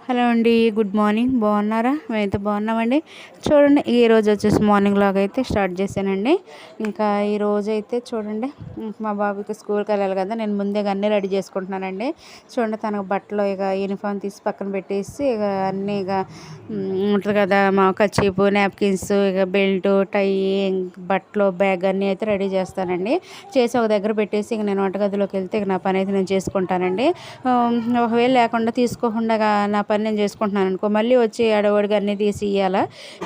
Hello అండి. Good morning. బాగున్నారా? మేమైతే బాగున్నామండి. చూడండి, ఈరోజు వచ్చేసి మార్నింగ్ లాగా అయితే స్టార్ట్ చేశానండి. ఇంకా ఈరోజు అయితే చూడండి, మా బాబుకి స్కూల్కి వెళ్ళాలి కదా, నేను ముందే అన్నీ రెడీ చేసుకుంటున్నానండి. చూడండి, తనకు బట్టలు ఇక యూనిఫామ్ తీసి పక్కన పెట్టేసి ఇక అన్నీ ఇక ఉంటుంది కదా, మా కర్చీపు, నాప్కిన్స్, ఇక బెల్ట్, టై, బట్టలు, బ్యాగ్ అన్నీ అయితే రెడీ చేస్తానండి. చేసి ఒక దగ్గర పెట్టేసి ఇక నేను వంటగదిలోకి వెళ్తే ఇక నా పని అయితే నేను చేసుకుంటానండి. ఒకవేళ లేకుండా తీసుకోకుండా నా పని నేను చేసుకుంటున్నాను అనుకో, మళ్ళీ వచ్చి అడవడిగా అన్నీ తీసి ఇవ్వాలా.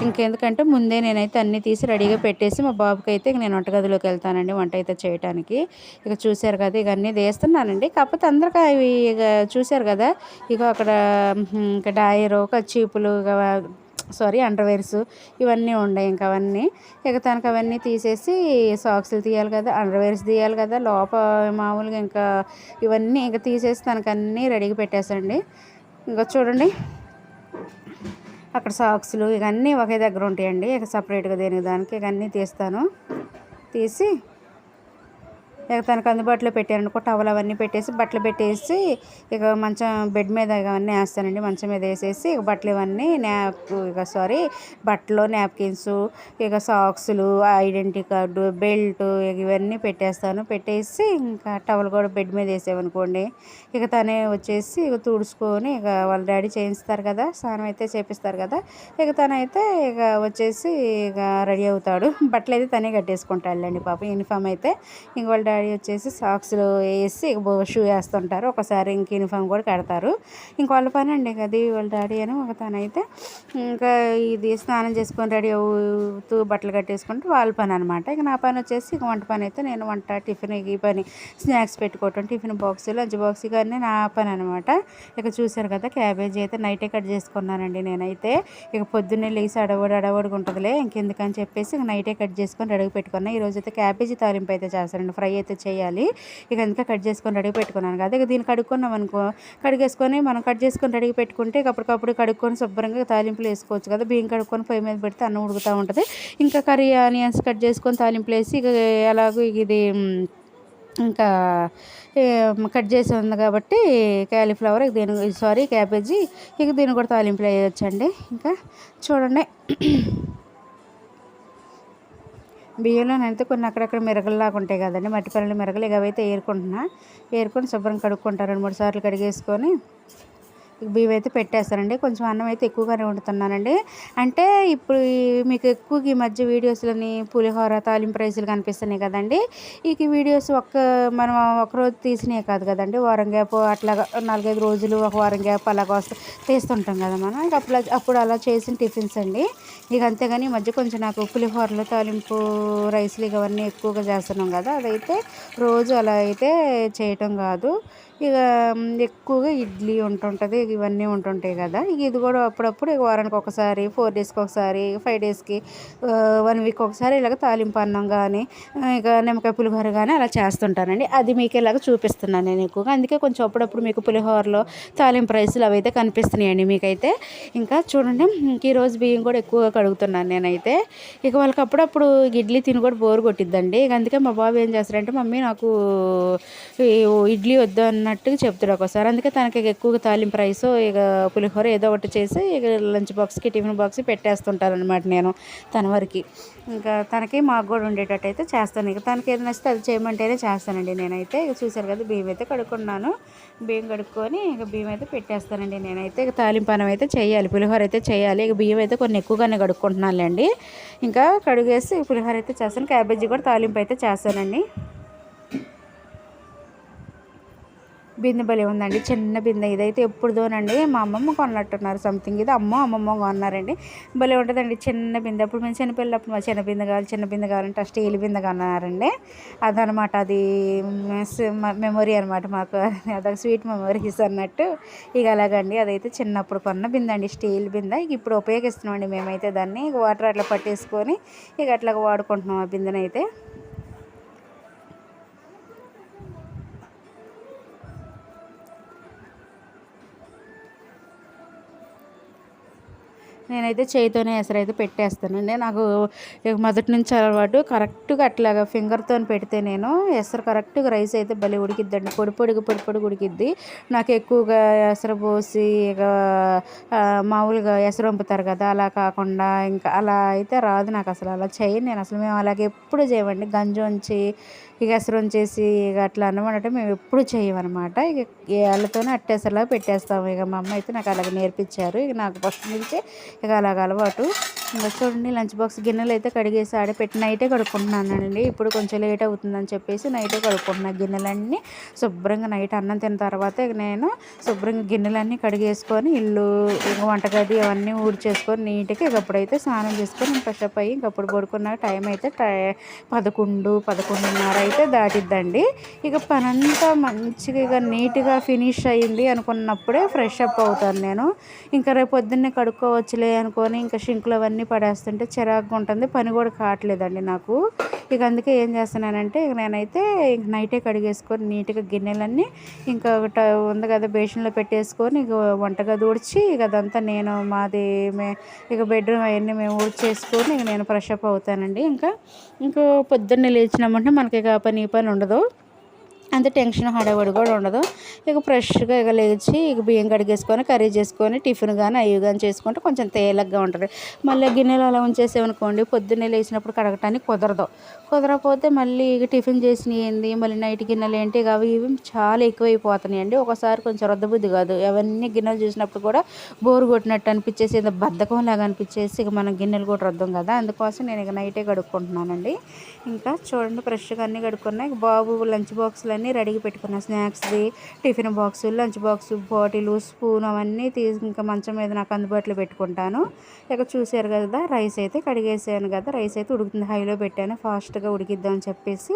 ఇంకెందుకంటే ముందే నేనైతే అన్నీ తీసి రెడీగా పెట్టేసి మా బాబుకి అయితే నేను వంటగదిలోకి వెళ్తానండి వంట అయితే చేయడానికి. ఇక చూశారు కదా, ఇక అన్నీ తీస్తున్నానండి. కాకపోతే అందరికీ అవి ఇక చూశారు కదా, ఇక అక్కడ ఇంకా డాయరు, కచ్చీపులు, ఇక సారీ అండర్వేర్స్ ఇవన్నీ ఉన్నాయి. ఇంకా అవన్నీ ఇక తనకు అవన్నీ తీసేసి సాక్స్లు తీయాలి కదా, అండర్వేర్స్ తీయాలి కదా, మామూలుగా ఇంకా ఇవన్నీ ఇంకా తీసేసి తనకు అన్నీ రెడీగా పెట్టేసండి. ఇంకా చూడండి, అక్కడ సాక్స్లు ఇక అన్నీ ఒకే దగ్గర ఉంటాయండి. ఇక సపరేట్గా దేనికి దానికి ఇక అన్నీ తీస్తాను. తీసి ఇక తనకు అందుబాటులో పెట్టారనుకో, టవల్ అవన్నీ పెట్టేసి బట్టలు పెట్టేసి ఇక మంచం బెడ్ మీద ఇవన్నీ వేస్తానండి. మంచం మీద వేసేసి ఇక బట్టలు ఇవన్నీ బట్టలు, నాప్కిన్స్, ఇక సాక్స్లు, ఐడెంటిటీ కార్డు, బెల్ట్ ఇవన్నీ పెట్టేస్తాను. పెట్టేసి ఇంకా టవల్ కూడా బెడ్ మీద వేసేవనుకోండి, ఇక తనే వచ్చేసి ఇక తుడుచుకొని ఇక వాళ్ళ డాడీ చేయిస్తారు కదా, స్నానం అయితే చేపిస్తారు కదా, ఇక తనైతే ఇక వచ్చేసి ఇక రెడీ అవుతాడు. బట్టలు అయితే తనే కట్టేసుకుంటాడులేండి పాపం. యూనిఫామ్ అయితే ఇంక వాళ్ళ డాడీ వచ్చేసి సాక్స్లు వేసి షూ వేస్తుంటారు. ఒకసారి ఇంక యూనిఫామ్ కూడా కడతారు. ఇంక వాళ్ళ పని అండి అది, వాళ్ళ డాడీ అని ఒక తనైతే ఇంకా ఇది స్నానం చేసుకొని రెడీ అవుతూ బట్టలు కట్టేసుకుంటూ వాళ్ళ పని అనమాట. ఇక నా పని వచ్చేసి ఇక వంట పని అయితే నేను వంట, టిఫిన్, ఈ పని స్నాక్స్ పెట్టుకోవటం, టిఫిన్ బాక్స్, లంచ్ బాక్స్ ఇవన్నీ నా పని అనమాట. ఇక చూశారు కదా, క్యాబేజీ అయితే నైటే కట్ చేసుకున్నానండి నేనైతే. ఇక పొద్దున్నే లేసి అడవడుగా ఉంటుందిలే, ఇంకెందుకని చెప్పేసి ఇక నైటే కట్ చేసుకొని రెడీ పెట్టుకున్నాను. ఈరోజు అయితే క్యాబేజీ తాలింపు అయితే చేస్తానండి, ఫ్రై అయితే చేయాలి. ఇక అందుకే కట్ చేసుకొని రెడీ పెట్టుకున్నాను కదా. ఇక దీన్ని కడుక్కున్నాం అనుకో, కడిగేసుకొని మనం కట్ చేసుకొని రెడీ పెట్టుకుంటే ఇక అప్పటికప్పుడు కడుక్కొని శుభ్రంగా తాలింపులు వేసుకోవచ్చు కదా. బియ్యం కడుక్కొని పొయ్యి మీద పెడితే అన్నం ఉడుకుతూ ఉంటుంది. ఇంకా కర్రీ ఆనియన్స్ కట్ చేసుకొని తాలింపులు వేసి ఇక ఎలాగో ఇది ఇంకా కట్ చేసి ఉంది కాబట్టి క్యాలీఫ్లవర్, క్యాబేజీ, ఇక దీన్ని కూడా తాలింపులు వేయొచ్చండి. ఇంకా చూడండి, బియ్యంలోనైతే కొన్ని అక్కడక్కడ మిరగల్లాగా ఉంటాయి కదండి, మట్టిపల్లి మిరగలు, ఇక అవైతే ఏరుకొని శుభ్రం కడుక్కుంటారు. 2-3 సార్లు కడిగేసుకొని బియ్యం అయితే పెట్టేస్తానండి. కొంచెం అన్నం అయితే ఎక్కువగానే వండుతున్నానండి. అంటే ఇప్పుడు మీకు ఎక్కువగా ఈ మధ్య వీడియోస్లోని పులిహోర, తాలింపు రైసులు కనిపిస్తున్నాయి కదండి. ఈ వీడియోస్ మనం ఒకరోజు తీసినవి కాదు కదండి, వారం గ్యాప్ అట్లాగా 4-5 రోజులు, ఒక వారం గ్యాప్ అలాగ తీస్తుంటాం కదా మనం. ఇక అప్పుడు అలా చేసిన టిఫిన్స్ అండి. ఇక అంతేగాని ఈ మధ్య కొంచెం నాకు పులిహోరలు, తాలింపు రైసులు ఇవన్నీ ఎక్కువగా చేస్తున్నాం కదా, అదైతే రోజు అలా అయితే చేయటం కాదు. ఇక ఎక్కువగా ఇడ్లీ ఉంటుంటుంది, ఇవన్నీ ఉంటుంటాయి కదా. ఇక ఇది కూడా అప్పుడప్పుడు ఇక వారానికి ఒకసారి, 4 డేస్కి ఒకసారి, 5 డేస్కి, 1 వీక్ ఒకసారి ఇలాగ తాలింపు అన్నం కానీ, ఇక నిమ్మకాయ పులిహోర కానీ అలా చేస్తుంటానండి. అది మీకు ఇలాగ చూపిస్తున్నాను నేను ఎక్కువగా. అందుకే కొంచెం అప్పుడప్పుడు మీకు పులిహోరలో తాలింపు రైసులు అవైతే కనిపిస్తున్నాయండి మీకైతే. ఇంకా చూడండి, ఈరోజు బియ్యం కూడా ఎక్కువగా కడుగుతున్నాను నేనైతే. ఇక వాళ్ళకి అప్పుడప్పుడు ఇడ్లీ తిని కూడా బోరు కొట్టిద్దండి. ఇక అందుకే మా బాబు ఏం చేస్తారంటే, మమ్మీ నాకు ఇడ్లీ వద్దు అన్నట్టుగా చెప్తాడు ఒకసారి. అందుకే తనకి ఎక్కువగా తాలింపు రైస్, ఇక పులిహోర ఏదో ఒకటి చేసి ఇక లంచ్ బాక్స్కి, టిఫిన్ బాక్స్కి పెట్టేస్తుంటాను అనమాట నేను తన వరకు. ఇంకా తనకి మాకు కూడా ఉండేటట్టు అయితే చేస్తాను. ఇక తనకి ఏది నచ్చితే అది చేయమంటేనే చేస్తానండి నేనైతే. ఇక చూసారు కదా, బియ్యం అయితే కడుక్కున్నాను. బియ్యం కడుక్కొని ఇక బియ్యం అయితే పెట్టేస్తానండి నేనైతే. ఇక తాలింపు అన్నం అయితే చేయాలి, పులిహోర అయితే చేయాలి. ఇక బియ్యం అయితే కొన్ని ఎక్కువగానే కడుక్కుంటున్నానులేండి. ఇంకా కడిగేసి పులిహోర అయితే చేస్తాను. క్యాబేజీ కూడా తాలింపు అయితే చేస్తానండి. బిందె భలే ఉందండి, చిన్న బిందె. ఇదైతే ఎప్పుడుదోనండి, మా అమ్మమ్మ కొన్నట్టున్నారు సంథింగ్. ఇది అమ్మమ్మ కొన్నారండి. భలే ఉంటుందండి చిన్న బిందె. అప్పుడు మేము చిన్నపిల్లప్పుడు మా చిన్న బిందె కావాలంటే ఆ స్టీల్ బిందె కొన్నారండి. అదనమాట, అది మెమొరీ అనమాట మాకు, అదొక స్వీట్ మెమొరీస్ అన్నట్టు. ఇక అలాగండి, అదైతే చిన్నప్పుడు కొన్న బిందె అండి, స్టీల్ బిందె. ఇక ఇప్పుడు ఉపయోగిస్తున్నామండి మేమైతే దాన్ని. ఇక వాటర్ అట్లా పట్టేసుకొని ఇక అట్లాగా వాడుకుంటున్నాం ఆ బిందెనైతే. నేనైతే చేయితోనే ఎసరైతే పెట్టేస్తానండి. నాకు మొదటి నుంచి అలవాటు. కరెక్ట్గా అట్లాగా ఫింగర్తో పెడితే నేను ఎసరు కరెక్ట్గా రైస్ అయితే భలే ఉడికిద్దండి. పొడి పొడిగా ఉడికిద్ది. నాకు ఎక్కువగా ఎసరు పోసి ఇక మామూలుగా ఎసరు వంపుతారు కదా, అలా కాకుండా ఇంకా అలా అయితే రాదు నాకు అసలు. అలా చేయను నేను అసలు. మేము అలాగే ఎప్పుడు చేయమండి. గంజి వంచి ఇక ఎసరు వంచేసి ఇక అట్లా అన్నం వండటం మేము ఎప్పుడు చేయమన్నమాట. ఇక వాళ్ళతోనే అట్టేసలా పెట్టేస్తాము. ఇక మా అమ్మ అయితే నాకు అలాగ నేర్పించారు. ఇక నాకు ఫస్ట్ నుంచి ఇక అలాగ అలవాటు. ఇంకా చూడండి లంచ్ బాక్స్ గిన్నెలు అయితే కడిగేసి ఆడపెట్టి నైటే కడుక్కుంటున్నానండి. ఇప్పుడు కొంచెం లేట్ అవుతుందని చెప్పేసి నైటే కడుక్కుంటున్నాను గిన్నెలన్నీ శుభ్రంగా. నైట్ అన్నం తిన్న తర్వాత ఇక నేను శుభ్రంగా గిన్నెలన్నీ కడిగేసుకొని ఇల్లు ఇంకా వంటగది అవన్నీ ఊడ్చేసుకొని నీట్గా ఇక అప్పుడైతే స్నానం చేసుకొని నేను ఫ్రెష్ అప్ అయ్యి ఇంకప్పుడు పడుకున్న టైం అయితే 11-11:30 అయితే దాటిద్దండి. ఇక పనంతా మంచిగా ఇక నీట్గా ఫినిష్ అయ్యింది అనుకున్నప్పుడే ఫ్రెష్ అప్ అవుతాను నేను. ఇంకా రేపు పొద్దున్నే కడుక్కోవచ్చులే అనుకొని ఇంకా షింకులు అవన్నీ పడేస్తుంటే చిరాకుగా ఉంటుంది. పని కూడా కావట్లేదండి నాకు. ఇక అందుకే ఏం చేస్తున్నానంటే ఇక నేనైతే ఇంక నైటే కడిగేసుకొని నీట్గా గిన్నెలన్నీ ఇంకా ఒకటి ఉంది కదా బేషన్లో పెట్టేసుకొని ఇక వంటగది ఊడ్చి ఇక అదంతా నేను మాది ఇక బెడ్రూమ్ అవన్నీ మేము ఊడ్చేసుకొని ఇక నేను ఫ్రెష్ అప్ అవుతానండి. ఇంకా పొద్దున్నే లేచినామంటే మనకి ఇక పని ఉండదు. అంత టెన్షన్ హడావుడి కూడా ఉండదు. ఇక ఫ్రెష్గా ఇక లేచి ఇక బియ్యం కడిగేసుకొని కర్రీ చేసుకొని టిఫిన్ కానీ అవి కానీ చేసుకుంటే కొంచెం తేలిగ్గా ఉంటుంది. మళ్ళీ గిన్నెలు అలా ఉంచేసామనుకోండి పొద్దున్నే లేచినప్పుడు కడగటానికి కుదరకపోతే మళ్ళీ ఇక టిఫిన్ చేసినవి ఏంది మళ్ళీ నైట్ గిన్నెలు ఏంటి ఇక అవి ఇవి చాలా ఎక్కువైపోతున్నాయి అండి. ఒకసారి కొంచెం రుద్దబుద్ధి కాదు. అవన్నీ గిన్నెలు చూసినప్పుడు కూడా బోరు కొట్టినట్టు అనిపించేసి ఏదో బద్ధకం లాగా అనిపించేసి ఇక మనం గిన్నెలు కూడా రుద్దం కదా. అందుకోసం నేను ఇక నైటే కడుక్కుంటున్నానండి. ఇంకా చూడండి ఫ్రెష్గా అన్నీ కడుక్కున్నాయి. బాబు లంచ్ బాక్సులు అన్నీ రెడీగా పెట్టుకున్నాను. స్నాక్స్ది tiffin box, lunch box, bottle, spoon అవన్నీ ఇంకా మంచం మీద నాకు అందుబాటులో పెట్టుకుంటాను. ఇక చూసారు కదా రైస్ అయితే కడిగేసాను కదా. రైస్ అయితే ఉడుకుతుంది. హైలో పెట్టాను ఫాస్ట్గా ఉడికిద్దామని చెప్పేసి.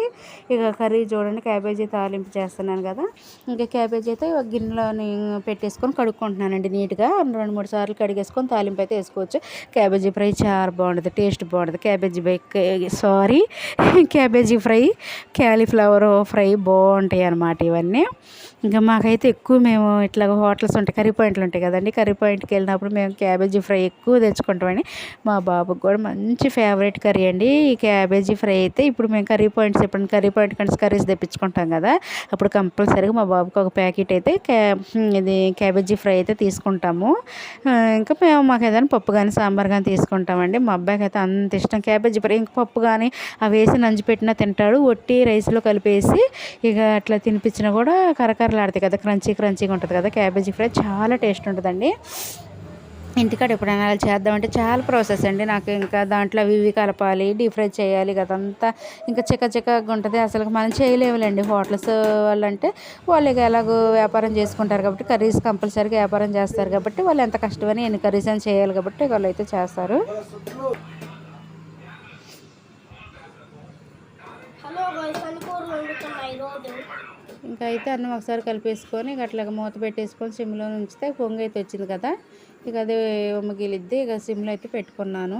ఇక కర్రీ చూడండి క్యాబేజీ తాలింపు చేస్తున్నాను కదా. ఇంకా క్యాబేజీ అయితే గిన్నెలోని పెట్టేసుకొని కడుక్కుంటున్నానండి నీట్గా. 2-3 సార్లు కడిగేసుకొని తాలింపు అయితే వేసుకోవచ్చు. క్యాబేజీ ఫ్రై చాలా బాగుంటుంది, టేస్ట్ బాగుంటుంది. క్యాబేజీ ఫ్రై, క్యాలీఫ్లవర్ ఫ్రై బాగుంటాయి అన్నమాట ఇవన్నీ. ఇంకా మాకైతే ఎక్కువ మేము ఇట్లా హోటల్స్ ఉంటాయి, కర్రీ పాయింట్లు ఉంటాయి కదండి. కర్రీ పాయింట్కి వెళ్ళినప్పుడు మేము క్యాబేజీ ఫ్రై ఎక్కువ తెచ్చుకుంటామండి. మా బాబుకి కూడా మంచి ఫేవరెట్ కర్రీ అండి ఈ క్యాబేజీ ఫ్రై అయితే. ఇప్పుడు మేము కర్రీ పాయింట్స్ ఎప్పుడైనా కర్రీ పాయింట్ కంటే కర్రీస్ తెప్పించుకుంటాం కదా, అప్పుడు కంపల్సరీగా మా బాబుకి ఒక ప్యాకెట్ అయితే ఇది క్యాబేజీ ఫ్రై అయితే తీసుకుంటాము. ఇంకా మాకు ఏదైనా పప్పు కానీ సాంబార్ కానీ తీసుకుంటామండి. మా అబ్బాయికి అయితే అంత ఇష్టం క్యాబేజీ ఫ్రై. ఇంక పప్పు కానీ అవి వేసి నంజి పెట్టినా తింటాడు. ఒట్టి రైస్లో కలిపేసి ఇక అట్లా తినిపించినా కూడా కరకరలాడుతాయి కదా, క్రంచీగా ఉంటుంది కదా. క్యాబేజీ ఫ్రై చాలా టేస్ట్ ఉంటుందండి. ఇంటికాడ ఎప్పుడైనా అలా చేద్దామంటే చాలా ప్రాసెస్ అండి నాకు. ఇంకా దాంట్లో అవి ఇవి కలపాలి, డీప్ ఫ్రై చేయాలి కదంతా. ఇంకా చిక్కగా ఉంటుంది. అసలు మనం చేయలేములేండి. హోటల్స్ వాళ్ళంటే వాళ్ళు ఇక ఎలాగో వ్యాపారం చేసుకుంటారు కాబట్టి కర్రీస్ కంపల్సరీగా వ్యాపారం చేస్తారు కాబట్టి వాళ్ళు ఎంత కష్టమని ఎన్ని కర్రీస్ అని చేయాలి కాబట్టి వాళ్ళు అయితే చేస్తారు. ఇంకా అయితే అన్నం ఒకసారి కలిపేసుకొని ఇక అట్లాగా మూత పెట్టేసుకొని సిమ్లో ఉంచితే పొంగు అయితే వచ్చింది కదా. ఇక అదే మిగిలిద్ది. ఇక సిమ్లో అయితే పెట్టుకున్నాను.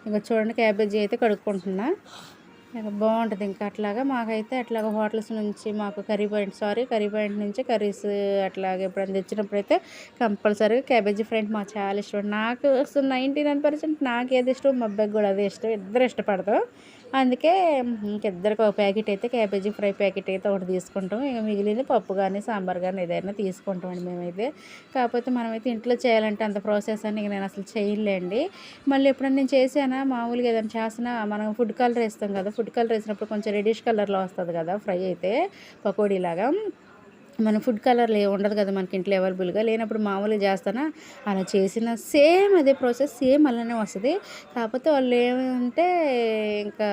ఇక చూడండి క్యాబేజీ అయితే కడుక్కుంటున్నా. ఇక బాగుంటుంది. ఇంకా అట్లాగా మాకైతే అట్లాగా హోటల్స్ నుంచి మాకు కర్రీ పాయింట్ నుంచి కర్రీస్ అట్లాగే ఎప్పుడైనా తెచ్చినప్పుడు అయితే కంపల్సరీగా క్యాబేజీ ఫ్రై మాకు చాలా ఇష్టం. నాకు అసలు 99% నాకు ఏది ఇష్టం మా అబ్బాయికి కూడా అదే ఇష్టం. ఇద్దరు ఇష్టపడతాం. అందుకే ఇంకిద్దరికి ఒక ప్యాకెట్ అయితే క్యాబేజీ ఫ్రై ప్యాకెట్ అయితే ఒకటి తీసుకుంటాం. ఇక మిగిలింది పప్పు కానీ సాంబార్ కానీ ఏదైనా తీసుకుంటామండి మేమైతే. కాకపోతే మనమైతే ఇంట్లో చేయాలంటే అంత ప్రాసెస్ అని ఇక నేను అసలు చేయలేండి. మళ్ళీ ఎప్పుడైనా నేను చేసానా మామూలుగా ఏదైనా చేసినా మనం ఫుడ్ కలర్ వేస్తాం కదా, ఫుడ్ కలర్ వేసినప్పుడు కొంచెం రెడ్డిష్ కలర్లో వస్తుంది కదా ఫ్రై అయితే పకోడీలాగా. మన ఫుడ్ కలర్లు ఉండదు కదా మనకి ఇంట్లో అవైలబుల్గా లేనప్పుడు మామూలుగా చేస్తానా అలా చేసిన సేమ్ అదే ప్రాసెస్ సేమ్ అలానే వస్తుంది. కాకపోతే వాళ్ళు ఏమంటే ఇంకా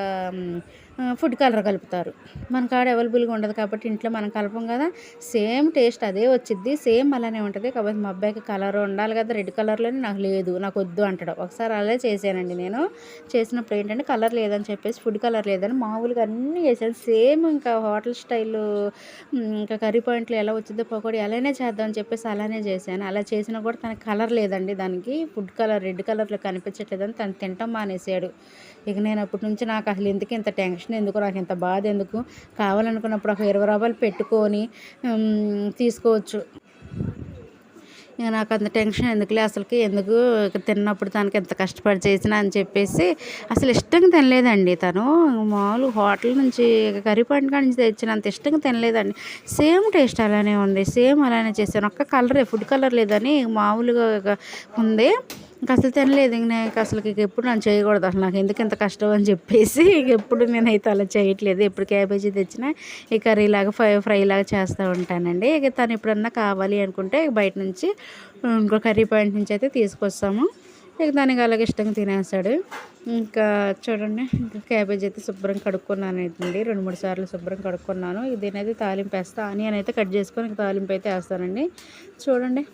ఫుడ్ కలర్ కలుపుతారు. మన కాడ అవైలబుల్గా ఉండదు కాబట్టి ఇంట్లో మనం కలపం కదా. సేమ్ టేస్ట్ అదే వచ్చిద్ది, సేమ్ అలానే ఉంటుంది. కాబట్టి మా అబ్బాయికి కలర్ ఉండాలి కదా, రెడ్ కలర్లోనే నాకు లేదు, నాకు వద్దు అంటాడు. ఒకసారి అలా చేశానండి నేను. చేసినప్పుడు ఏంటంటే కలర్ లేదని చెప్పేసి ఫుడ్ కలర్ లేదని మామూలుగా అన్నీ చేశాను సేమ్. ఇంకా హోటల్ స్టైల్ ఇంకా కర్రీ పాయింట్లో ఎలా వచ్చిందో పకోడీ అలానే చేద్దామని చెప్పేసి అలానే చేశాను. అలా చేసినా కూడా తనకి కలర్ లేదండి, దానికి ఫుడ్ కలర్ రెడ్ కలర్లో కనిపించట్లేదని తను తింటాం మానేసాడు. ఇక నేను అప్పటి నుంచి నాకు అసలు ఎందుకు ఇంత టెన్షన్ ఎందుకు, నాకు ఇంత బాధ ఎందుకు, కావాలనుకున్నప్పుడు ఒక 20 రూపాయలు పెట్టుకొని తీసుకోవచ్చు. ఇక నాకు అంత టెన్షన్ ఎందుకులే అసలుకి, ఎందుకు ఇక తిన్నప్పుడు తనకి ఎంత కష్టపడి చేసినా అని చెప్పేసి అసలు ఇష్టంగా తినలేదండి తను. మామూలు హోటల్ నుంచి కర్రీ పాయింట్ కాడ నుంచి తెచ్చినంత ఇష్టంగా తినలేదండి. సేమ్ టేస్ట్ అలానే ఉంది, సేమ్ అలానే చేశాను. ఒక్క కలరే, ఫుడ్ కలర్ లేదని మామూలుగా ఉంది. ఇంక అసలు తినలేదు. ఇంక నేను అసలు ఎప్పుడు నన్ను చేయకూడదు, అసలు నాకు ఎందుకు ఇంత కష్టం అని చెప్పేసి ఎప్పుడు నేనైతే అలా చేయట్లేదు. ఎప్పుడు క్యాబేజీ తెచ్చినా ఈ కర్రీలాగా ఫ్రైలాగా చేస్తూ ఉంటానండి. ఇక తను ఎప్పుడన్నా కావాలి అనుకుంటే బయట నుంచి ఇంకో కర్రీ పాయింట్ నుంచి అయితే తీసుకొస్తాము. ఇక దానికి అలాగే ఇష్టంగా తినేస్తాడు. ఇంకా చూడండి, ఇంకా క్యాబేజీ అయితే శుభ్రం కడుక్కున్నాను అయితే 2-3 సార్లు శుభ్రం కడుక్కున్నాను. దీనైతే తాలింపు వేస్తా, ఆనియన్ అయితే కట్ చేసుకొని తాలింపు అయితే వేస్తానండి. చూడండి,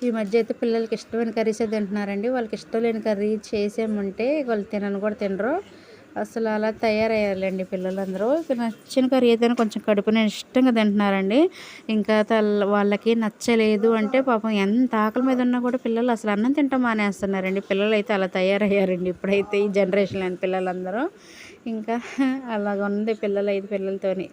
ఈ మధ్య అయితే పిల్లలకి ఇష్టమైన కర్రీసే తింటున్నారండి. వాళ్ళకి ఇష్టం లేని కర్రీ చేసామంటే వాళ్ళు తినను కూడా తినరు. అసలు అలా తయారయ్యారులేండి పిల్లలందరూ. ఇక నచ్చిన కర్రీ అయితేనే కొంచెం కడుపునే ఇష్టంగా తింటున్నారండి. ఇంకా వాళ్ళకి నచ్చలేదు అంటే పాపం ఎంత ఆకలి మీద ఉన్నా కూడా పిల్లలు అసలు అన్నం తింటాం మానేస్తున్నారండి. పిల్లలు అయితే అలా తయారయ్యారండి ఇప్పుడైతే, ఈ జనరేషన్లోని పిల్లలందరూ. ఇంకా అలాగ ఉంది పిల్లలతోని.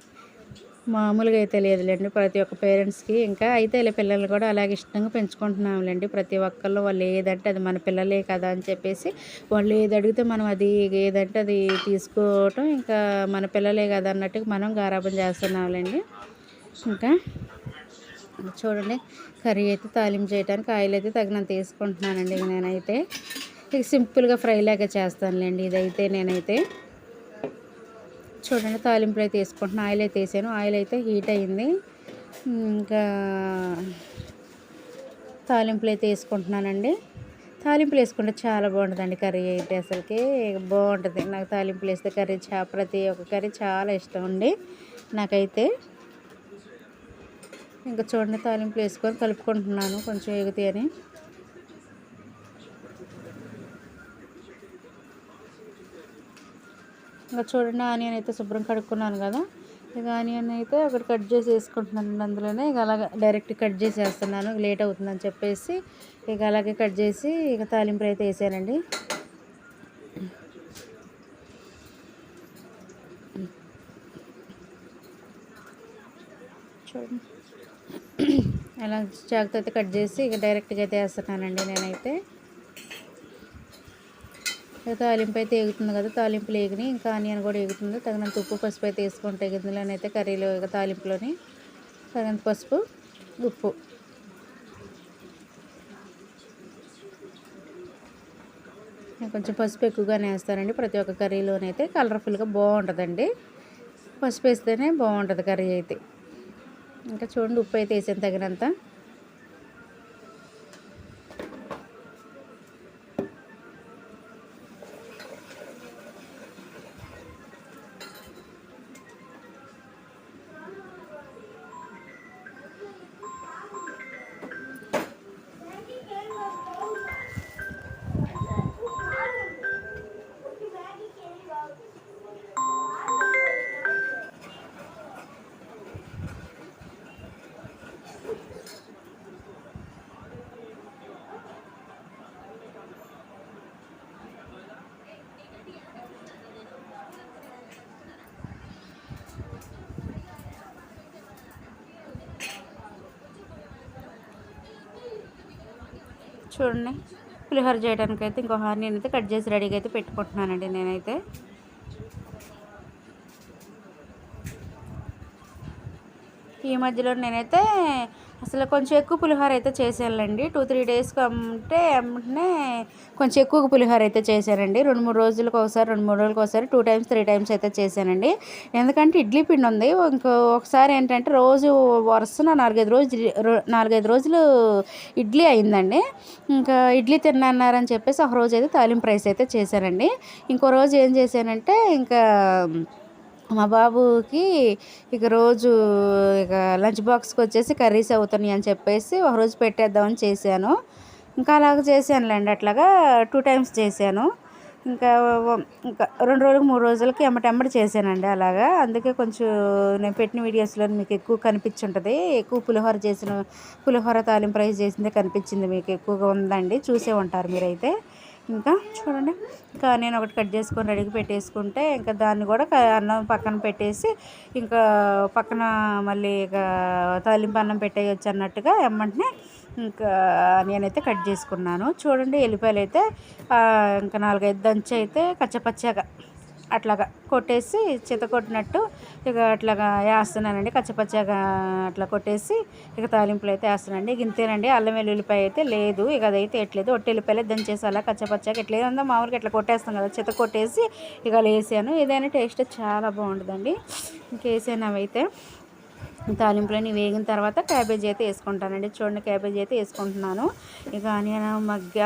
మామూలుగా అయితే లేదులేండి ప్రతి ఒక్క పేరెంట్స్కి. ఇంకా అయితే పిల్లల్ని కూడా అలాగే ఇష్టంగా పెంచుకుంటున్నాంలేండి ప్రతి ఒక్కళ్ళు. వాళ్ళు ఏదంటే అది మన పిల్లలే కదా అని చెప్పేసి వాళ్ళు ఏది అడిగితే మనం అది, ఏదంటే అది తీసుకోవటం, ఇంకా మన పిల్లలే కదా అన్నట్టుగా మనం గారాబం చేస్తున్నాంలేండి. ఇంకా చూడండి, కర్రీ అయితే తాలింపు చేయడానికి ఆయిల్ అయితే తగినంత వేసుకుంటున్నానండి. నేనైతే ఇక సింపుల్గా ఫ్రై లాగా చేస్తానులేండి ఇదైతే. నేనైతే చూడండి, తాలింపులు అయితే వేసుకుంటున్నాను. ఆయిల్ అయితే వేసాను, ఆయిల్ అయితే హీట్ అయ్యింది. ఇంకా తాలింపులు అయితే వేసుకుంటున్నానండి. తాలింపులు వేసుకుంటే చాలా బాగుంటుందండి కర్రీ అయితే, అసలుకి బాగుంటుంది. నాకు తాలింపులు వేస్తే కర్రీ ప్రతి ఒక్క కర్రీ చాలా ఇష్టం అండి నాకైతే. ఇంకా చూడండి, తాలింపులు వేసుకొని కలుపుకుంటున్నాను కొంచెం ఎగుతాయని. ఇంకా చూడండి, ఆనియన్ అయితే శుభ్రం కడుక్కున్నాను కదా, ఇక ఆనియన్ అయితే ఒకటి కట్ చేసి వేసుకుంటున్నాను అందులోనే. ఇక అలాగే డైరెక్ట్ కట్ చేసి వేస్తున్నాను, లేట్ అవుతుందని చెప్పేసి. ఇక అలాగే కట్ చేసి ఇక తాలింపులు అయితే వేసానండి. చూడండి, అలా చాకుతో అయితే కట్ చేసి ఇక డైరెక్ట్గా అయితే వేస్తున్నానండి నేనైతే. ఇక తాలింపు అయితే ఎగుతుంది కదా, తాలింపులు ఎగిని ఇంకా ఆనియన్ కూడా ఎగుతుంది. తగినంత ఉప్పు పసుపు అయితే వేసుకుంటే ఇందులోనైతే కర్రీలో ఇక తాలింపులోని తగినంత పసుపు ఉప్పు. నేను కొంచెం పసుపు ఎక్కువగానే వేస్తానండి ప్రతి ఒక్క కర్రీలోనైతే, కలర్ఫుల్గా బాగుంటుందండి. పసుపు వేస్తేనే బాగుంటుంది కర్రీ అయితే. ఇంకా చూడండి, ఉప్పు అయితే వేసాను తగినంత. చూడండి, పులిహోర చేయడానికి అయితే ఇంకో ఆనియన్ అయితే కట్ చేసి రెడీగా అయితే పెట్టుకుంటున్నానండి నేనైతే. ఈ మధ్యలో నేనైతే అసలు కొంచెం ఎక్కువ పులిహోర అయితే చేసానులేండి. 2-3 డేస్కి అంటే వెంటనే కొంచెం ఎక్కువ పులిహోర అయితే చేశానండి. 2-3 రోజులకు ఒకసారి, 2-3 రోజులకు ఒకసారి 2 టైమ్స్ 3 టైమ్స్ అయితే చేశానండి. ఎందుకంటే ఇడ్లీ పిండి ఉంది. ఒకసారి ఏంటంటే రోజు వరుసన 4-5 రోజులు ఇడ్లీ అయిందండి. ఇంకా ఇడ్లీ తిన్నారని చెప్పేసి ఒక రోజు అయితే తాలింపు రైస్ అయితే చేశానండి. ఇంకో రోజు ఏం చేశానంటే ఇంకా మా బాబుకి ఇక రోజు ఇక లంచ్ బాక్స్కి వచ్చేసి కర్రీస్ అవుతున్నాయి అని చెప్పేసి ఒకరోజు పెట్టేద్దామని చేశాను. ఇంకా అలాగ చేశానులేండి, అట్లాగా 2 టైమ్స్ చేశాను. ఇంకా 2 రోజులకు 3 రోజులకి ఎమ్మటెమ్మటి చేశానండి అలాగా. అందుకే కొంచెం నేను పెట్టిన వీడియోస్లో మీకు ఎక్కువ కనిపించుంటుంది. ఎక్కువ పులిహోర తాలింపు రైస్ చేసిందే కనిపించింది మీకు, ఎక్కువగా ఉందండి, చూసే ఉంటారు మీరైతే. ఇంకా చూడండి, ఇంకా నేను ఒకటి కట్ చేసుకొని రెడీగా పెట్టేసుకుంటే ఇంకా దాన్ని కూడా అన్నం పక్కన పెట్టేసి ఇంకా పక్కన మళ్ళీ ఇక తాలింపు అన్నం పెట్టేయచ్చు అన్నట్టుగా వెంటనే ఇంకా నేనైతే కట్ చేసుకున్నాను. చూడండి ఎల్లిపాయలు అయితే ఇంకా 4-5 దంచి అయితే కచ్చపచ్చగా అట్లాగా కొట్టేసి కొట్టినట్టు ఇక అట్లాగా వేస్తున్నానండి. కచ్చపచ్చగా అట్లా కొట్టేసి ఇక తాలింపులు అయితే వేస్తున్నానండి. ఇక ఇంతేనండి. అల్లం వెల్లుల్లిపాయ అయితే లేదు, ఇక అదైతే ఎట్లేదు. ఒట్టి ఎల్లిపాయలే దంచేసి అలా కచ్చపచ్చగా ఎట్లేదో మామూలుగా ఇట్లా కొట్టేస్తాం కదా, కొట్టేసి ఇక వేసాను. ఏదైనా టేస్ట్ చాలా బాగుంటుందండి. ఇంకేసాను అవైతే తాలింపులని వేగిన తర్వాత క్యాబేజీ అయితే వేసుకుంటానండి. చూడండి క్యాబేజీ అయితే వేసుకుంటున్నాను. ఇక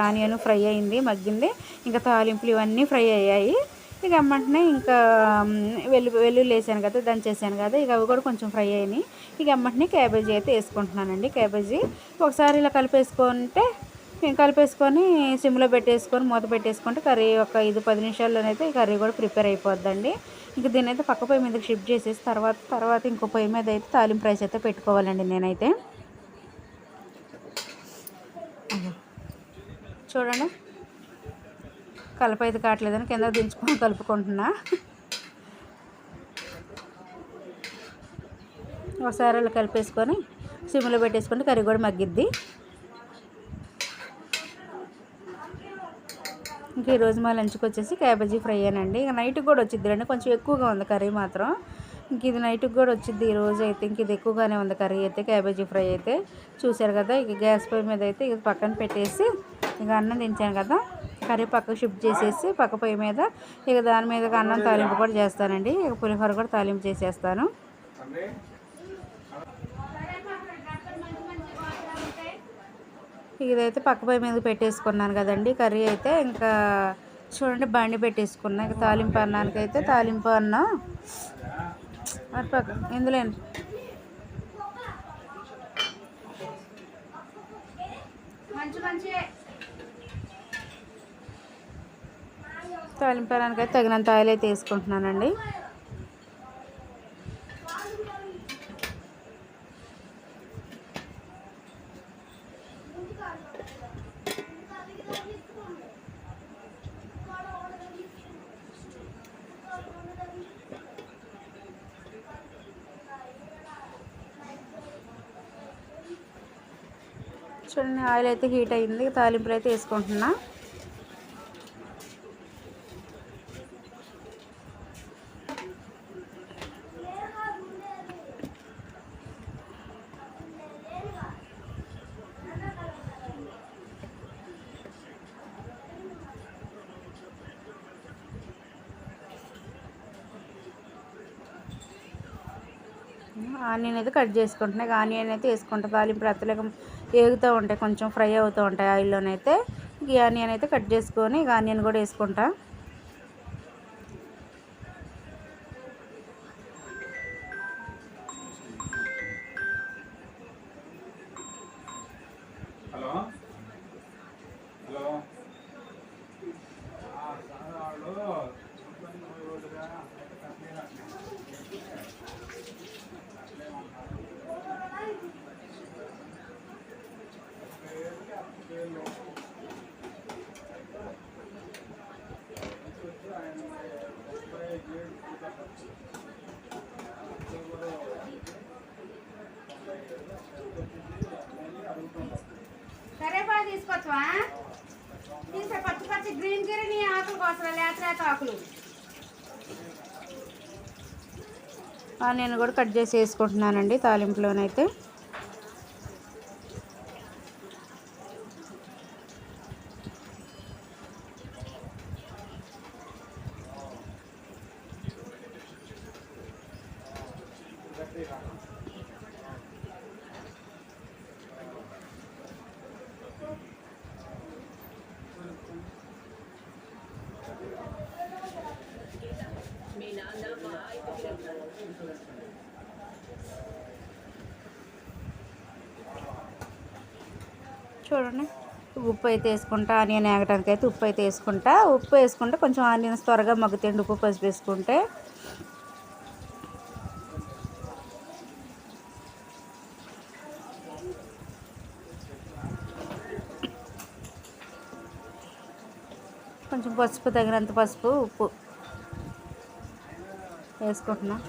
ఆనియన్ ఫ్రై అయింది, మగ్గింది. ఇంకా తాలింపులు ఇవన్నీ ఫ్రై అయ్యాయి. ఇక వెంటనే ఇంకా వెల్లుల్లి వేసాను కదా, దంచేసాను కదా, ఇక అవి కూడా కొంచెం ఫ్రై అయినాయి. ఇక వెంటనే క్యాబేజీ అయితే వేసుకుంటున్నానండి. క్యాబేజీ ఒకసారి ఇలా కలిపేసుకొని సిమ్లో పెట్టేసుకొని మూత పెట్టేసుకుంటే కర్రీ ఒక 5-10 నిమిషాల్లోనైతే ఈ కర్రీ కూడా ప్రిపేర్ అయిపోద్దండి. ఇంక దీన్ని అయితే పక్క పొయ్యి మీదకి షిఫ్ట్ చేసేసి తర్వాత ఇంకో పొయ్యి మీద అయితే తాలింపు రైస్ అయితే పెట్టుకోవాలండి నేనైతే. చూడండి కలపైతే కావట్లేదని కింద దించుకొని కలుపుకుంటున్నా. ఒకసారి అలా కలిపేసుకొని సిమ్లో పెట్టేసుకుంటే కర్రీ కూడా మగ్గిద్ది. ఇంక ఈరోజు మా లంచ్కి వచ్చేసి క్యాబేజీ ఫ్రై అనండి. ఇక నైట్కి కూడా వచ్చిద్ది రండి, కొంచెం ఎక్కువగా ఉంది కర్రీ మాత్రం. ఇంక ఇది నైట్కి కూడా వచ్చిద్ది ఈరోజు అయితే. ఇంక ఇది ఎక్కువగానే ఉంది కర్రీ అయితే, క్యాబేజీ ఫ్రై అయితే. చూసారు కదా, ఇక గ్యాస్ పొయ్యి మీద అయితే ఇది పక్కన పెట్టేసి ఇక అన్నం దించాను కదా, కర్రీ పక్కకు షిఫ్ట్ చేసేసి పక్క పొయ్యి మీద ఇక దాని మీద అన్నం తాలింపు కూడా చేస్తానండి. ఇక పులిహోర కూడా తాలింపు చేసేస్తాను. ఇదైతే పక్క పొయ్యి మీద పెట్టేసుకున్నాను కదండి కర్రీ అయితే. ఇంకా చూడండి బండి పెట్టేసుకున్నా. ఇక తాలింపు అన్నానికి అయితే తాలింపు అన్నం ఇందులో తాలింపు అన్నానికి అయితే తగినంత ఆయిల్ అయితే వేసుకుంటున్నానండి. చూడండి ఆయిల్ అయితే హీట్ అయింది, తాలింపులు అయితే వేసుకుంటున్నా. ఆనియన్ అయితే కట్ చేసుకుంటున్నాయి. ఆనియన్ అయితే వేసుకుంటా. తాలింపు రత్తలేక వేగుతూ ఉంటాయి, కొంచెం ఫ్రై అవుతూ ఉంటాయి ఆయిల్లోనైతే. ఈ ఆనియన్ అయితే కట్ చేసుకొని ఇక ఆనియన్ కూడా వేసుకుంటా. కరేపాకు తీసుకొచ్చవా? పచ్చి గ్రీన్ నీ ఆకులు కోసం లేత ఆకులు నేను కూడా కట్ చేసి వేసుకుంటున్నానండి తాలింపులోనైతే. చూడండి ఉప్పు అయితే వేసుకుంటా. ఆనియన్ వేగటానికి అయితే ఉప్పు అయితే వేసుకుంటా. ఉప్పు వేసుకుంటే కొంచెం ఆనియన్స్ త్వరగా మగ్గుతాయండి ఉప్పు పసుపు వేసుకుంటే. పసుపు తగినంత పసుపు, ఉప్పు వేసుకుంటున్నాం.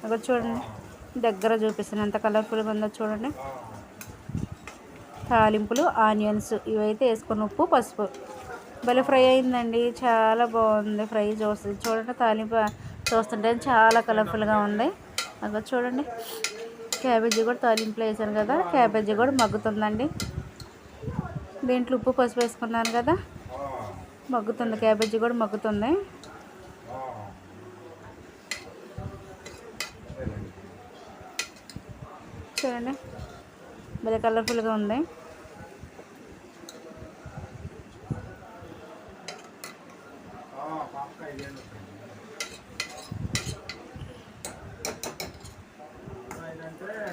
అక్కడ చూడండి, దగ్గర చూపిస్తాను ఎంత కలర్ఫుల్గా ఉందో చూడండి. తాలింపులు, ఆనియన్స్ ఇవైతే వేసుకుని ఉప్పు, పసుపు. భలే ఫ్రై అయిందండి, చాలా బాగుంది ఫ్రై. చూడండి తాలింపు చూస్తుంటే చాలా కలర్ఫుల్గా ఉంది. అక్కడ చూడండి, క్యాబేజీ కూడా తాలింపులో వేసాను కదా, క్యాబేజీ కూడా మగ్గుతుందండి. దీంట్లో ఉప్పు, పసుపు వేసుకున్నాను కదా, మగ్గుతుంది. క్యాబేజీ కూడా మగ్గుతుంది. చూడండి భలే కలర్ఫుల్గా ఉంది.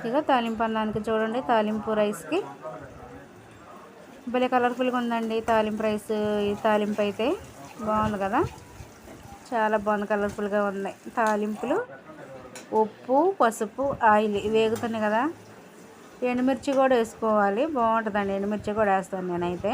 ఇక తాలింపు అన్నానికి చూడండి, తాలింపు రైస్కి భలే కలర్ఫుల్గా ఉందండి. తాలింపు రైస్, ఈ తాలింపు అయితే బాగుంది కదా, చాలా బాగుంది, కలర్ఫుల్గా ఉన్నాయి. తాలింపులు, ఉప్పు, పసుపు, ఆయిల్ వేగుతున్నాయి కదా. ఎండుమిర్చి కూడా వేసుకోవాలి, బాగుంటుందండి. ఎండుమిర్చి కూడా వేస్తాను నేనైతే.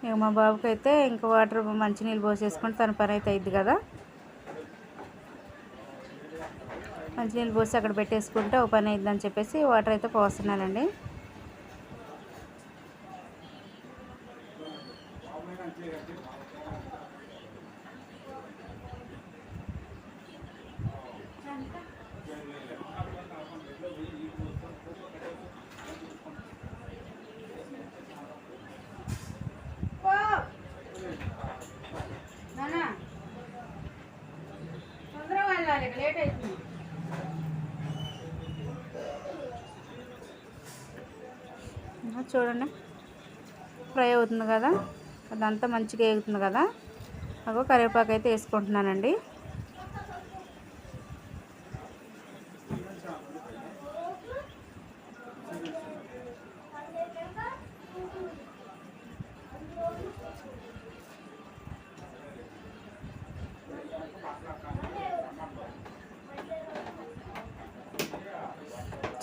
ఇక మా బాబుకి అయితే ఇంకా వాటర్ మంచినీళ్ళు పోసేసుకొని తన పని అయితే అయింది కదా. మంచినీళ్ళు పోసి అక్కడ పెట్టేసుకుంటే ఓ పని అయిద్దని చెప్పేసి వాటర్ అయితే పోస్తున్నానండి. లేట్ అవుతుంది. చూడండి ఫ్రై అవుతుంది కదా, అదంతా మంచిగా వేగుతుంది కదా. నాకు కరివేపాకు అయితే వేసుకుంటున్నానండి.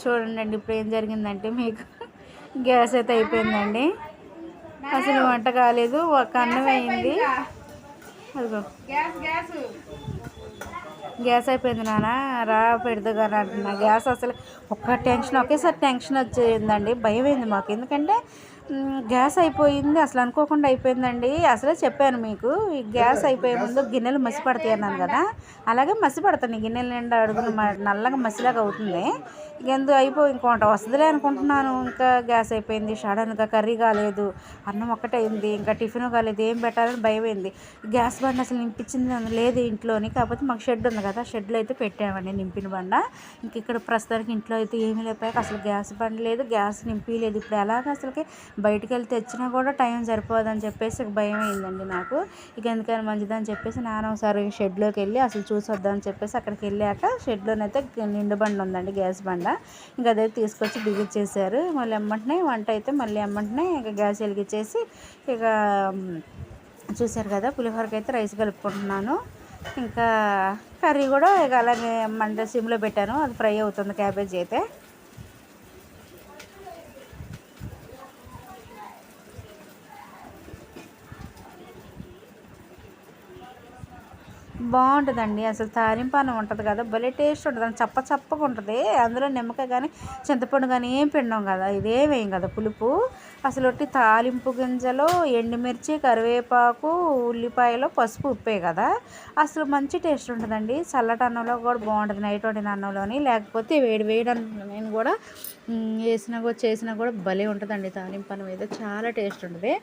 చూడండి ఇప్పుడు ఏం జరిగిందంటే, మీకు గ్యాస్ అయితే అయిపోయిందండి. అసలు వంట కాలేదు, ఒక అన్నం అయింది. అదిగో గ్యాస్ అయిపోయింది నాన్న, రా పెడదుగాని అంటున్నా. గ్యాస్ అసలు ఒక్క టెన్షన్, ఒకేసారి టెన్షన్ వచ్చిందండి. భయం అయింది మాకు, ఎందుకంటే గ్యాస్ అయిపోయింది. అసలు అనుకోకుండా అయిపోయిందండి. అసలే చెప్పాను మీకు, ఈ గ్యాస్ అయిపోయే ముందు గిన్నెలు మసి పడతాయి అన్నాను కదా, అలాగే మసి పడతాను. గిన్నెల నిండా అడుగులు నల్లగా మసిలాగా అవుతుంది. ఎందుకు ఇంక వంట వస్తుందిలే అనుకుంటున్నాను, ఇంకా గ్యాస్ అయిపోయింది. సడన్గా కర్రీ కాలేదు, అన్నం ఒక్కటే అయింది, ఇంకా టిఫిన్ కాలేదు. ఏం పెట్టాలని భయం అయింది. గ్యాస్ బండ అసలు నింపించింది లేదు ఇంట్లోని, కాకపోతే మాకు షెడ్ ఉంది కదా, షెడ్లో అయితే పెట్టామండి నింపిన బండ. ఇంక ఇక్కడ ప్రస్తుతానికి ఇంట్లో అయితే ఏమీ లేపాక అసలు గ్యాస్ బండ లేదు, గ్యాస్ నింపిలేదు. ఇప్పుడు ఎలాగ అసలుకి బయటికి వెళ్ళి తెచ్చినా కూడా టైం సరిపోదని చెప్పేసి భయం అయిందండి నాకు. ఇక ఎందుకని మంచిదని చెప్పేసి నాన్న ఒకసారి షెడ్లోకి వెళ్ళి అసలు చూసి వద్దామని చెప్పేసి అక్కడికి వెళ్ళాక షెడ్లోనైతే నిండు బండ ఉందండి, గ్యాస్ బండ. ఇంకా అదే తీసుకొచ్చి బిగించేశారు. మళ్ళీ ఎమ్మంటనే వంట అయితే మళ్ళీ ఎమ్మంటనే ఇక గ్యాస్ వెలిగించేసి ఇక చూశారు కదా, పులిహోరకి అయితే రైస్ కలుపుకుంటున్నాను. ఇంకా కర్రీ కూడా ఇక అలాగే మంట సిమ్లో పెట్టాను, అది ఫ్రై అవుతుంది క్యాబేజీ అయితే. బాగుంటుందండి. అసలు తాలింపు అన్నం ఉంటుంది కదా, భలే టేస్ట్ ఉంటుంది. అది చప్ప చప్పగా ఉంటుంది. అందులో నిమ్మకాయ కానీ చింతపండు కానీ ఏం పిండం కదా, ఇదేమేం కదా పులుపు. అసలు ఒట్టి తాలింపు గింజలు, ఎండుమిర్చి, కరివేపాకు, ఉల్లిపాయలు, పసుపు, ఉప్పే కదా, అసలు మంచి టేస్ట్ ఉంటుందండి. చల్లటి అన్నంలో కూడా బాగుంటుంది, నైట్ వండిన అన్నంలోని, లేకపోతే వేడి వేడి అన్నం కూడా చేసినా కూడా భలే ఉంటుందండి. తాలింపు అన్నం అయితే చాలా టేస్ట్ ఉంటుంది.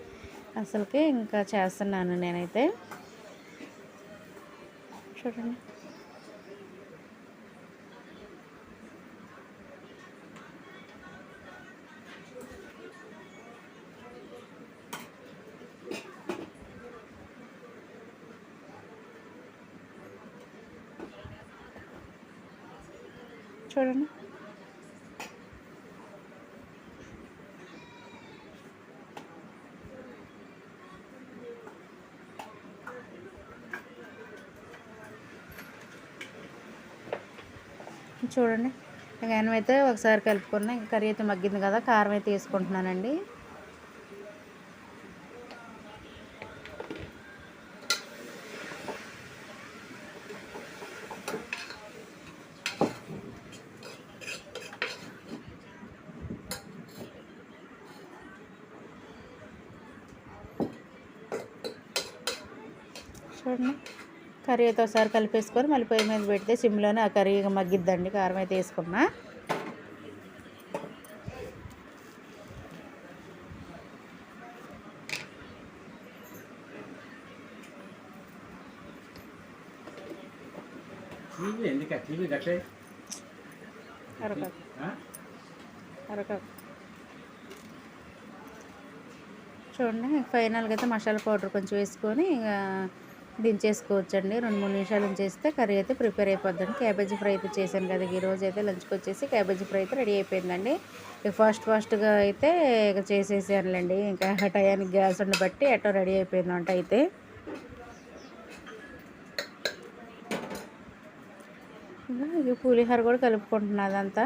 అసలుకి ఇంకా చేస్తున్నాను నేనైతే. చూడండి చూడండి. చూడండి ఇంకా అన్నం అయితే ఒకసారి కలుపుకున్నా. ఇంకా కర్రీ అయితే మగ్గింది కదా, కారం అయితే వేసుకుంటున్నానండి. చూడండి కర్రీ అయితే ఒకసారి కలిపేసుకొని మళ్ళీ పొయ్యి మీద పెడితే సిమ్లోనే ఆ కర్రీ మగ్గిద్దండి. కారం అయితే వేసుకున్నా. చూడండి ఫైనల్గా అయితే మసాలా పౌడర్ కొంచెం వేసుకొని ఇంకా దించేసుకోవచ్చండి. 2-3 నిమిషాలు ఉంచేస్తే కర్రీ అయితే ప్రిపేర్ అయిపోద్దండి. క్యాబేజీ ఫ్రై అయితే చేశాను కదా, ఈరోజు అయితే లంచ్కి వచ్చేసి క్యాబేజీ ఫ్రై అయితే రెడీ అయిపోయిందండి. ఇక ఫాస్ట్గా అయితే ఇక చేసేసానులేండి. ఇంకా టయానికి గ్యాస్ ఉండబట్టి ఎటో రెడీ అయిపోయింది వంట అయితే. ఇక పులిహోర కూడా కలుపుకుంటున్నా అదంతా.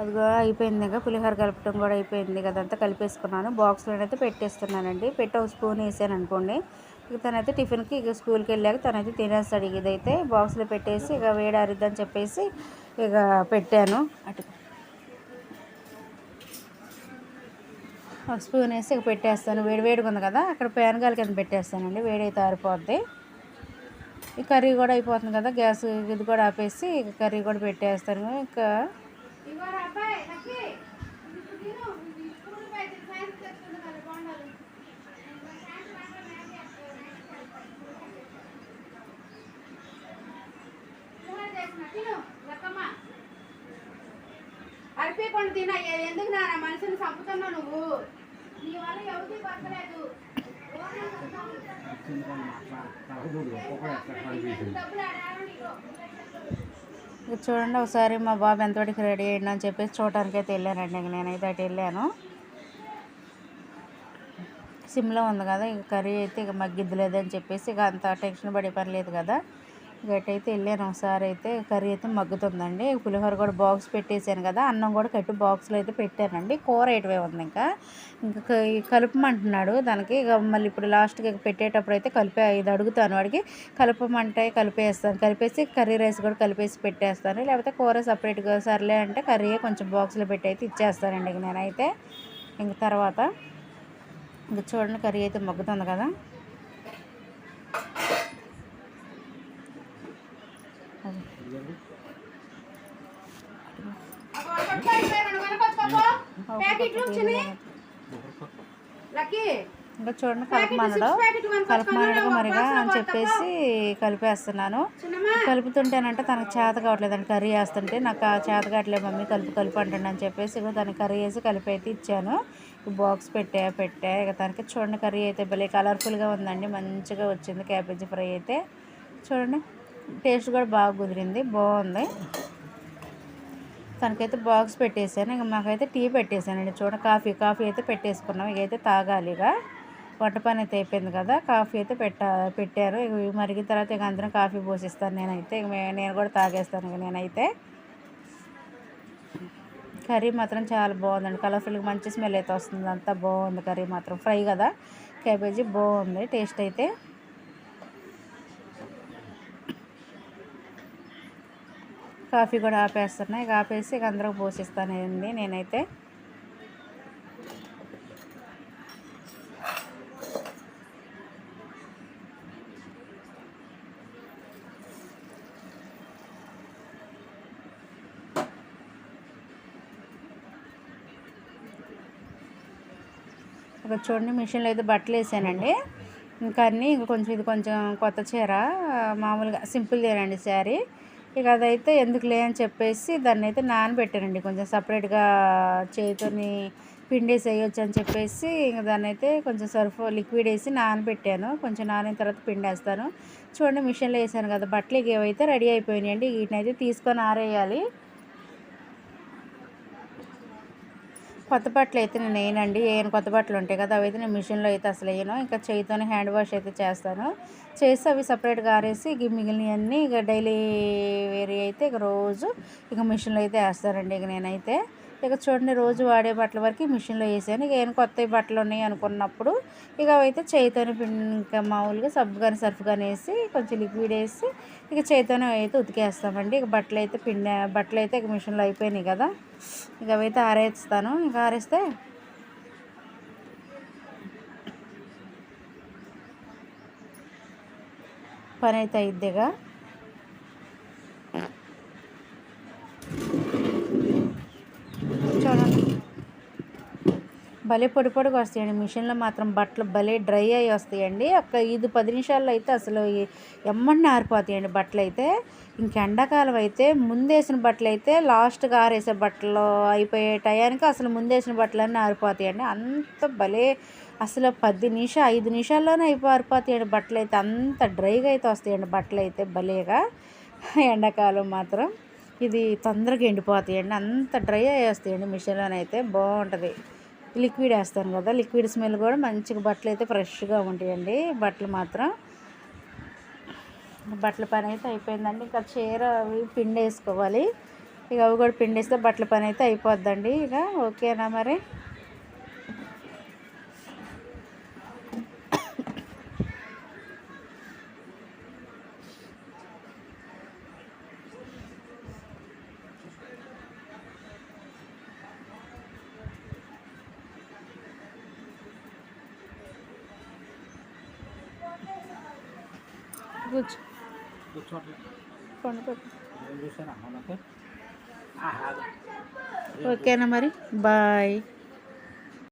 అదిగో అయిపోయింది. ఇంకా పులిహోర కలపటం కూడా అయిపోయింది కదా, అంతా కలిపేసుకున్నాను. బాక్స్లో అయితే పెట్టేస్తున్నానండి. పెట్టి ఒక స్పూన్ వేసాను అనుకోండి. ఇక తనైతే టిఫిన్కి ఇక స్కూల్కి వెళ్ళాక తనైతే తినేస్తాడు. ఇదైతే బాక్స్లో పెట్టేసి ఇక వేడారిద్దని చెప్పేసి ఇక పెట్టాను. అటు ఒక స్పూన్ వేసి ఇక పెట్టేస్తాను. వేడిగా ఉంది కదా, అక్కడ ప్యాన్ గాలి కింద పెట్టేస్తానండి. వేడైతే ఆరిపోద్ది. ఈ కర్రీ కూడా అయిపోతుంది కదా, గ్యాస్ ఇది కూడా ఆపేసి ఇక కర్రీ కూడా పెట్టేస్తాను. ఇంకా అరిపేకుండా తిన, ఎందుకు నా మనిషిని చంపుతున్నావు నువ్వు? నీ వల్ల ఎవరికి బతకలేదు. చూడండి ఒకసారి మా బాబు ఎంతవరకు రెడీ అయ్యిండు అని చెప్పేసి చూడటానికి అయితే వెళ్ళానండి. ఇంక నేనైతే అటు వెళ్ళాను. సిమ్లో ఉంది కదా, ఇక కర్రీ అయితే ఇక మగ్గిద్దులేదని చెప్పేసి ఇక అంత టెన్షన్ పడే పని లేదు కదా, గట్టయితే వెళ్ళాను. ఒకసారి అయితే కర్రీ అయితే మగ్గుతుందండి. పులిహోర కూడా బాక్స్ పెట్టేసాను కదా, అన్నం కూడా కట్టి బాక్స్లో అయితే పెట్టానండి. కూర ఏటువే ఉంది. ఇంకా కలుపమంటున్నాడు దానికి. ఇక మళ్ళీ ఇప్పుడు లాస్ట్గా పెట్టేటప్పుడు అయితే ఇది అడుగుతాను వాడికి. కలుపమంటే కలిపేస్తాను. కలిపేసి కర్రీ రైస్ కూడా కలిపేసి పెట్టేస్తాను. లేకపోతే కూర సపరేట్గా సర్లే అంటే కర్రీ కొంచెం బాక్స్లో పెట్టి అయితే ఇచ్చేస్తానండి. ఇక నేనైతే ఇంక తర్వాత ఇంక చూడండి కర్రీ అయితే మగ్గుతుంది కదా. ఇంకా చూడండి కలపమనడు మరిగా అని చెప్పేసి కలిపేస్తున్నాను. కలుపుతుంటేనంటే తనకు చేత కావట్లేదండి. కర్రీ వేస్తుంటే నాకు చేత కావట్లేదు మమ్మీ కలుపు అంటండి అని చెప్పేసి ఇక దానికి కర్రీ వేసి కలిపి అయితే ఇచ్చాను. బాక్స్ పెట్టా ఇక తనకి చూడండి కర్రీ అయితే భలే కలర్ఫుల్గా ఉందండి. మంచిగా వచ్చింది క్యాబేజీ ఫ్రై అయితే. చూడండి టేస్ట్ కూడా బాగా కుదిరింది, బాగుంది. తనకైతే బాక్స్ పెట్టేసాను. ఇక మాకైతే టీ పెట్టేశానండి. చూడండి కాఫీ అయితే పెట్టేసుకున్నాం. ఇకైతే తాగాలి. ఇక వంట పని అయితే అయిపోయింది కదా, కాఫీ అయితే పెట్టారు. ఇక మరిగిన తర్వాత ఇక అందరం కాఫీ పోసిస్తాను నేనైతే. ఇక నేను కూడా తాగేస్తాను. ఇక నేనైతే కర్రీ మాత్రం చాలా బాగుందండి. కలర్ఫుల్గా మంచి స్మెల్ అయితే వస్తుంది. అంతా బాగుంది కర్రీ మాత్రం. ఫ్రై కదా క్యాబేజీ, బాగుంది టేస్ట్ అయితే. కాఫీ కూడా ఆపేస్తున్నా. ఇక ఆపేసి ఇక అందరూ పోసిస్తానండి నేనైతే. ఇక చూడండి మిషన్లో అయితే బట్టలు వేసానండి. ఇంకా అన్నీ కొంచెం ఇది కొంచెం కొత్త చీర, మామూలుగా సింపుల్దేనండి శారీ. ఇక అదైతే ఎందుకులే అని చెప్పేసి దాన్ని అయితే నానబెట్టానండి. కొంచెం సపరేట్గా చేతితోని పిండేసి వేయొచ్చు అని చెప్పేసి ఇంక దాన్ని అయితే కొంచెం సర్ఫ్ లిక్విడ్ వేసి నానబెట్టాను. కొంచెం నానిన తర్వాత పిండేస్తాను. చూడండి మిషన్లో వేసాను కదా, బట్టలు ఇక ఇవైతే రెడీ అయిపోయినాయండి. వీటినైతే తీసుకొని ఆరేయాలి. కొత్త బట్టలు అయితే నేను వేయనండి. కొత్త బట్టలు ఉంటాయి కదా, అవి అయితే నేను మిషన్లో అయితే అసలు వేయను. ఇంకా చేతితోనే హ్యాండ్ వాష్ అయితే చేస్తాను. చేసి అవి సపరేట్గా ఆరేసి ఇక మిగిలినవన్నీ ఇక డైలీ వేరే అయితే ఇక రోజు ఇక మిషన్లో అయితే వేస్తానండి. ఇక నేనైతే ఇక చూడండి రోజు వాడే బట్టల వరకు మిషన్లో వేసాను. ఇక ఏమైనా కొత్త బట్టలు ఉన్నాయి అనుకున్నప్పుడు ఇక అవైతే చేతితోనే ఇంకా మామూలుగా సబ్బు కానీ సర్ఫ్ కానీ వేసి కొంచెం లిక్విడ్ వేసి ఇక చేతితోనే అయితే ఉతికేస్తామండి. ఇక బట్టలు అయితే ఇక మిషన్లో అయిపోయినాయి కదా, ఇక అవైతే ఆరేస్తాను. ఇక ఆరేస్తే పని అయితే అయిద్దిగా. చూడండి భలే పొడి పొడిగా వస్తాయండి. మిషన్లో మాత్రం బట్టలు భలే డ్రై అయ్యి వస్తాయండి. 5-10 నిమిషాల్లో అయితే అసలు ఎమ్మని ఆరిపోతాయండి బట్టలు అయితే. ఇంక ఎండాకాలం అయితే ముందేసిన బట్టలు అయితే లాస్ట్గా ఆరేసే బట్టలు అయిపోయే టయానికి అసలు ముందేసిన బట్టలన్నీ ఆరిపోతాయండి. అంత భలే అసలు 5 నిమిషాల్లోనే ఆరిపోతాయండి బట్టలు అయితే. అంత డ్రైగా అయితే వస్తాయండి బట్టలు అయితే భలేగా. ఎండాకాలం మాత్రం ఇది తొందరగా ఎండిపోతాయండి. అంత డ్రై అయ్యి వస్తాయండి మిషన్లోనైతే. బాగుంటుంది. లిక్విడ్ వేస్తాను కదా, లిక్విడ్ స్మెల్ కూడా మంచిగా బట్టలు అయితే ఫ్రెష్గా ఉంటాయండి. బట్టలు మాత్రం బట్టల పని అయితే అయిపోయిందండి. ఇంకా చీర అవి పిండేసుకోవాలి. ఇక అవి కూడా పిండేస్తే బట్టల పని అయితే అయిపోద్దండి. ఇక ఓకేనా మరి. ఓకేనా మరి, బాయ్.